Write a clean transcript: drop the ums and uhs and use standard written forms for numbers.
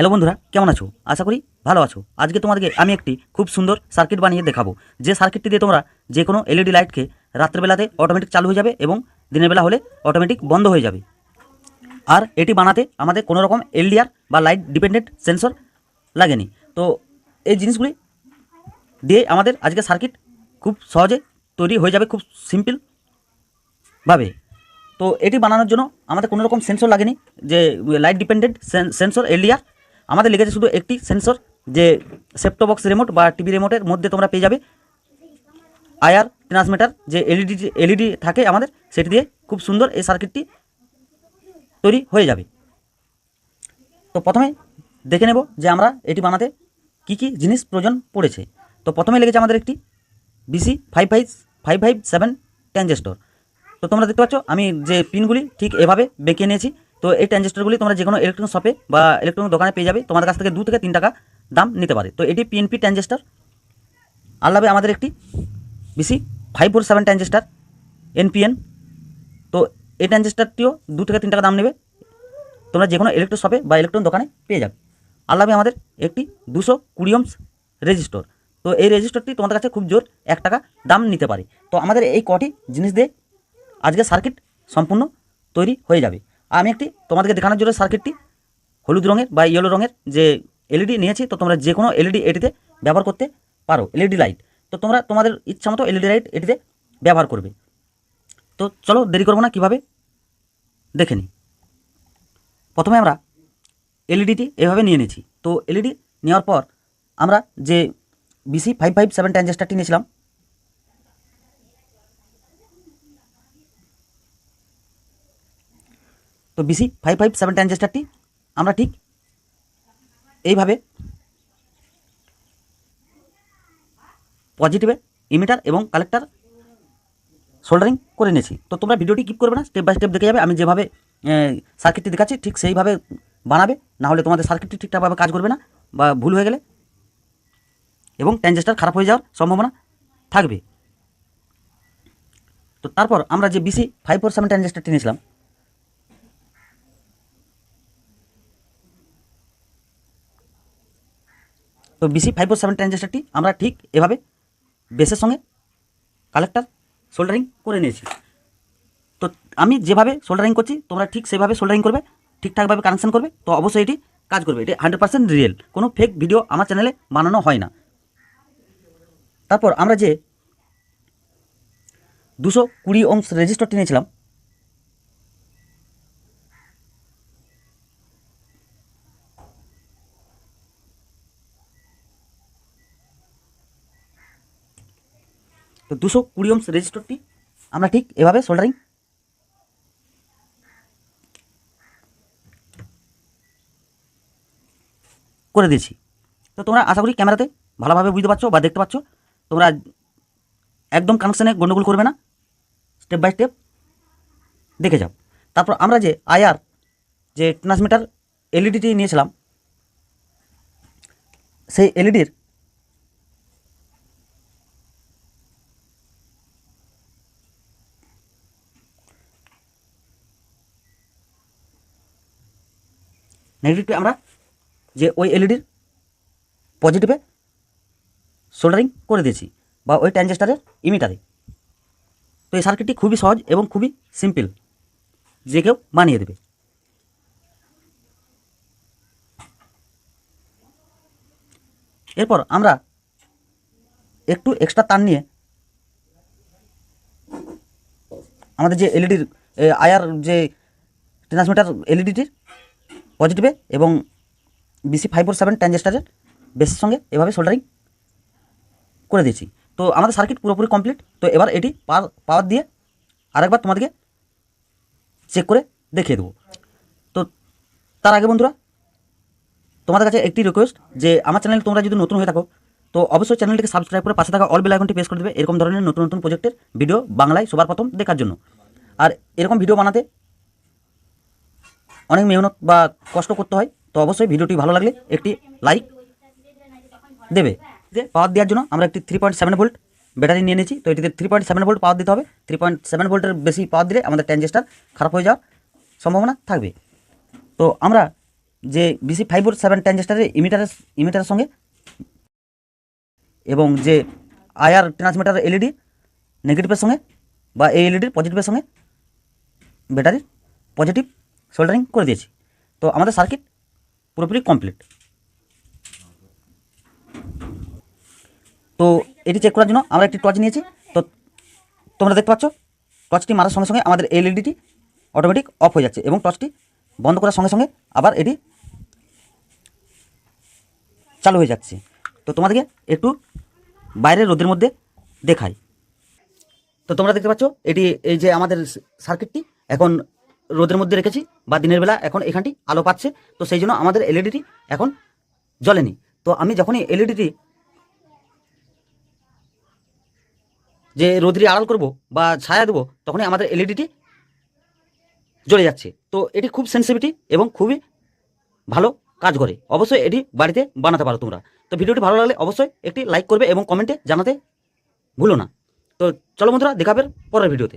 Hello বন্ধুরা, কেমন আছো? আশা করি ভালো আছো। আজকে তোমাদেরকে আমি একটি খুব সুন্দর সার্কিট বানিয়ে দেখাবো, যে সার্কিটটি দিয়ে তোমরা যে কোনো এলইডি লাইটকে রাত্রেবেলাতে অটোমেটিক চালু হয়ে যাবে এবং দিনের বেলা হলে অটোমেটিক বন্ধ হয়ে যাবে। আর এটি বানাতে আমাদের কোনো রকম এলডিআর বা লাইট ডিপেন্ডেন্ট সেন্সর লাগেনি। তো এই জিনিসগুলি দিয়ে আমাদের আজকে সার্কিট খুব সহজে তৈরি হয়ে যাবে, খুব সিম্পলভাবে। তো এটি বানানোর জন্য আমাদের কোনো রকম সেন্সর লাগেনি, যে লাইট ডিপেন্ডেন্ট সেন্সর এলডিআর। আমাদের লেগেছে শুধু একটি সেন্সর, যে সেপ্টো বক্স রিমোট বা টিভি রিমোটের মধ্যে তোমরা পেয়ে যাবে আইআর ট্রান্সমিটার, যে এলইডি থাকে আমাদের, সেটি দিয়ে খুব সুন্দর এই সার্কিটটি তৈরি হয়ে যাবে। তো প্রথমে দেখে নেব যে আমরা এটি বানাতে কি কি জিনিস প্রয়োজন পড়েছে। তো প্রথমে লেগেছে আমাদের একটি বিসি 5557 ট্রানজিস্টর। তো তোমরা দেখতে পাচ্ছ আমি যে পিনগুলি ঠিক এভাবে বেঁকে নিয়েছি। তো এই ট্রানজিস্টরগুলি তোমরা যে কোনো ইলেকট্রনিক শপে বা ইলেকট্রনিক দোকানে পেয়ে যাবে, তোমাদের কাছ থেকে 2 থেকে 3 টাকা দাম নিতে পারে। তো এটি পিএনপি ট্রানজিস্টর। আর লাগবে আমাদের একটি বিসি 547 ট্রানজিস্টর এনপিএন। তো এই ট্রানজিস্টরটিও 2 থেকে 3 টাকা দাম নেবে, তোমরা যে কোনো ইলেকট্রিক শপে বা ইলেকট্রনিক দোকানে পেয়ে যাবে। আর লাগবে আমাদের একটি 220 ওহমস রেজিস্টর। তো এই রেজিস্টরটি তোমাদের কাছে খুব জোর 1 টাকা দাম নিতে পারে। তো আমাদের এই কটি জিনিস দিয়ে আজকে সার্কিট সম্পূর্ণ তৈরি হয়ে যাবে। আমি একটি তোমাদেরকে দেখানোর জন্য সার্কিটটি হলুদ রঙের বা ইয়েলো রঙের যে এলইডি নিয়েছি। তো তোমরা যে কোনো এলইডি এটিতে ব্যবহার করতে পারো, এলইডি লাইট। তো তোমরা তোমাদের ইচ্ছা মতো এলইডি লাইট এটিতে ব্যবহার করবে। তো চলো দেরি করবো না, কীভাবে দেখে নিই। প্রথমে আমরা এলইডিটি এভাবে নিয়ে নিয়েছি। তো এলইডি নেওয়ার পর আমরা যে বিসি 557 ট্রানজিস্টরটি নিয়েছিলাম, তো বিসি 557 ট্রানজিস্টরটি আমরা ঠিক এইভাবে পজিটিভে ইমিটার এবং কালেক্টর সোল্ডারিং করে নিয়েছি। তো তোমরা ভিডিওটি কিপ করবে না, স্টেপ বাই স্টেপ দেখে যাবে। আমি যেভাবে সার্কিটটি দেখাচ্ছি ঠিক সেইভাবে বানাবে, না হলে তোমাদের সার্কিটটি ঠিকঠাকভাবে কাজ করবে না বা ভুল হয়ে গেলে এবং ট্রানজিস্টর খারাপ হয়ে যাওয়ার সম্ভাবনা থাকবে। তো তারপর আমরা যে বিসি 547 ট্রানজিস্টরটি নিয়েছিলাম, তো বিসি 547 ট্রানজিস্টরটি আমরা ঠিক এভাবে বেসের সঙ্গে কালেক্টর সোল্ডারিং করে নিয়েছি। তো আমি যেভাবে সোল্ডারিং করছি তোমরা ঠিক সেভাবে সোল্ডারিং করবে, ঠিকঠাকভাবে কানেকশন করবে। তো অবশ্যই এটি কাজ করবে। এটি 100% রিয়েল, কোনো ফেক ভিডিও আমার চ্যানেলে বানানো হয় না। তারপর আমরা যে 220 ওহমস রেজিস্টরটি নিয়েছিলাম, তো 220 ওহমস রেজিস্টরটি আমরা ঠিক এভাবে সোল্ডারিং করে দিয়েছি। তো তোমরা আশা করি ক্যামেরাতে ভালোভাবে বুঝতে পারছো বা দেখতে পাচ্ছ। তোমরা একদম কানেকশানে গন্ডগোল করবে না, স্টেপ বাই স্টেপ দেখে যাও। তারপর আমরা যে আইআর যে ট্রান্সমিটার এলইডিটি নিয়েছিলাম, সেই এলইডির নেগেটিভটি আমরা যে ওই এলইডির পজিটিভে সোল্ডারিং করে দিয়েছি, বা ওই ট্রানজিস্টরের ইমিটারে। তো এই সার্কিটটি খুবই সহজ এবং খুবই সিম্পল, যে কেউ বানিয়ে দেবে। এরপর আমরা একটু এক্সট্রা তার নিয়ে আমাদের যে এলইডির আইআর যে ট্রান্সমিটার এলইডিটির পজিটিভে এবং বিসি 547 ট্রানজিস্টরের বেসের সঙ্গে এভাবে সোল্ডারিং করে দিয়েছি। তো আমাদের সার্কিট পুরোপুরি কমপ্লিট। তো এবার এটি পাওয়ার দিয়ে আরেকবার তোমাদেরকে চেক করে দেখিয়ে দেবো। তো তার আগে বন্ধুরা, তোমাদের কাছে একটি রিকোয়েস্ট, যে আমার চ্যানেল তোমরা যদি নতুন হয়ে থাকো তো অবশ্যই চ্যানেলটিকে সাবস্ক্রাইব করে পাশে থাকা অল বেল আইকনটি প্রেস করে দেবে, এরকম ধরনের নতুন নতুন প্রজেক্টের ভিডিও বাংলায় সবার প্রথম দেখার জন্য। আর এরকম ভিডিও বানাতে অনেক মেহনত বা কষ্ট করতে হয়। তো অবশ্যই ভিডিওটি ভালো লাগলে একটি লাইক দেবে। যে পাওয়ার দেওয়ার জন্য আমরা একটি 3.7 ভোল্ট ব্যাটারি নিয়ে নিয়েছি। তো এটিতে 3.7 ভোল্ট পাওয়ার দিতে হবে। 3.7 ভোল্টের বেশি পাওয়ার দিলে আমাদের ট্রানজিস্টর খারাপ হয়ে যাওয়ার সম্ভাবনা থাকবে। তো আমরা যে BC547 ট্রানজিস্টারের ইমিটারের সঙ্গে এবং যে IR ট্রান্সমিটার এলইডি নেগেটিভের সঙ্গে বা এই এলইডির পজিটিভের সঙ্গে ব্যাটারির পজিটিভ সোল্ডারিং করে দিয়েছি। তো আমাদের সার্কিট পুরোপুরি কমপ্লিট। তো এটি চেক করার জন্য আমরা একটি টর্চ নিয়েছি। তো তোমরা দেখতে পাচ্ছ টর্চটি মারার সঙ্গে সঙ্গে আমাদের এলইডিটি অটোমেটিক অফ হয়ে যাচ্ছে এবং টর্চটি বন্ধ করার সঙ্গে সঙ্গে আবার এটি চালু হয়ে যাচ্ছে। তো তোমাদেরকে একটু বাইরের রোদের মধ্যে দেখাই। তো তোমরা দেখতে পাচ্ছ এটি এই যে আমাদের সার্কিটটি এখন রোদের মধ্যে রেখেছি বা দিনের বেলা এখন এখানটি আলো পাচ্ছে। তো সেই জন্য আমাদের এলইডিটি এখন জ্বলেনি। তো আমি যখনই এলইডিটি যে রোদ্রি আড়াল করব বা ছায়া দেবো তখনই আমাদের এলইডিটি জ্বলে যাচ্ছে। তো এটি খুব সেন্সিটিভিটি এবং খুবই ভালো কাজ করে। অবশ্যই এটি বাড়িতে বানাতে পারো তোমরা। তো ভিডিওটি ভালো লাগলে অবশ্যই একটি লাইক করবে এবং কমেন্টে জানাতে ভুলো না। তো চলো বন্ধুরা, দেখাবে পরের ভিডিওতে।